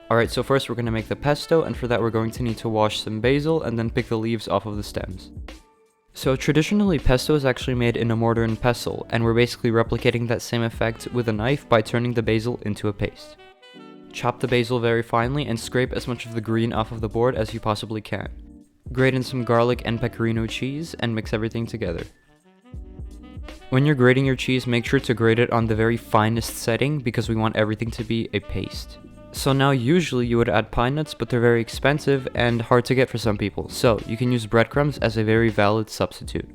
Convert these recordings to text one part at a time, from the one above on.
Alright, so first we're going to make the pesto, and for that we're going to need to wash some basil and then pick the leaves off of the stems. So traditionally pesto is actually made in a mortar and pestle, and we're basically replicating that same effect with a knife by turning the basil into a paste. Chop the basil very finely and scrape as much of the green off of the board as you possibly can. Grate in some garlic and pecorino cheese and mix everything together. When you're grating your cheese, make sure to grate it on the very finest setting because we want everything to be a paste. So now usually you would add pine nuts, but they're very expensive and hard to get for some people, so you can use breadcrumbs as a very valid substitute.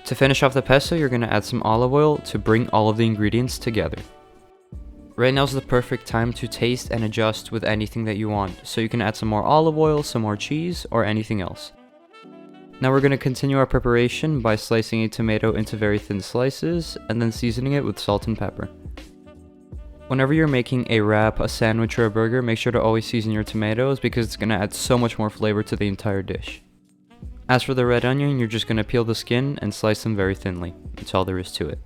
To finish off the pesto, you're going to add some olive oil to bring all of the ingredients together. Right now is the perfect time to taste and adjust with anything that you want, so you can add some more olive oil, some more cheese, or anything else. Now we're going to continue our preparation by slicing a tomato into very thin slices, and then seasoning it with salt and pepper. Whenever you're making a wrap, a sandwich, or a burger, make sure to always season your tomatoes because it's going to add so much more flavor to the entire dish. As for the red onion, you're just going to peel the skin and slice them very thinly. That's all there is to it.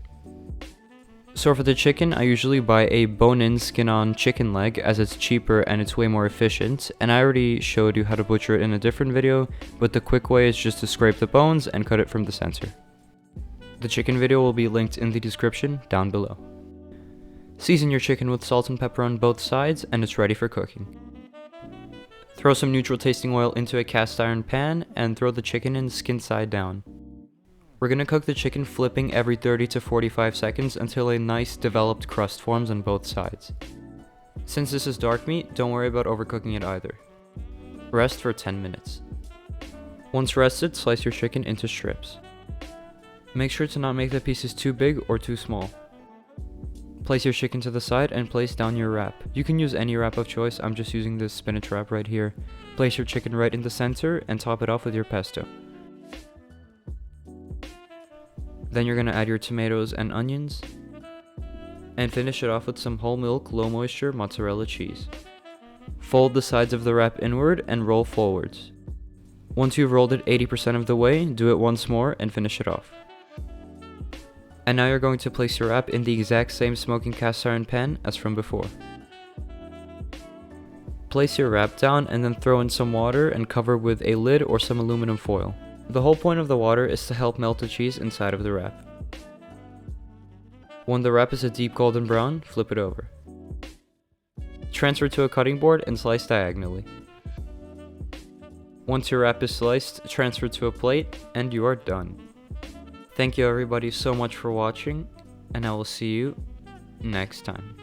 So for the chicken, I usually buy a bone-in skin-on chicken leg as it's cheaper and it's way more efficient, and I already showed you how to butcher it in a different video, but the quick way is just to scrape the bones and cut it from the center. The chicken video will be linked in the description down below. Season your chicken with salt and pepper on both sides and it's ready for cooking. Throw some neutral tasting oil into a cast iron pan and throw the chicken in skin side down. We're going to cook the chicken flipping every 30 to 45 seconds until a nice developed crust forms on both sides. Since this is dark meat, don't worry about overcooking it either. Rest for 10 minutes. Once rested, slice your chicken into strips. Make sure to not make the pieces too big or too small. Place your chicken to the side and place down your wrap. You can use any wrap of choice, I'm just using this spinach wrap right here. Place your chicken right in the center and top it off with your pesto. Then you're going to add your tomatoes and onions. And finish it off with some whole milk, low moisture mozzarella cheese. Fold the sides of the wrap inward and roll forwards. Once you've rolled it 80% of the way, do it once more and finish it off. And now you're going to place your wrap in the exact same smoking cast iron pan as from before. Place your wrap down and then throw in some water and cover with a lid or some aluminum foil. The whole point of the water is to help melt the cheese inside of the wrap. When the wrap is a deep golden brown, flip it over. Transfer to a cutting board and slice diagonally. Once your wrap is sliced, transfer to a plate and you are done. Thank you everybody so much for watching, and I will see you next time.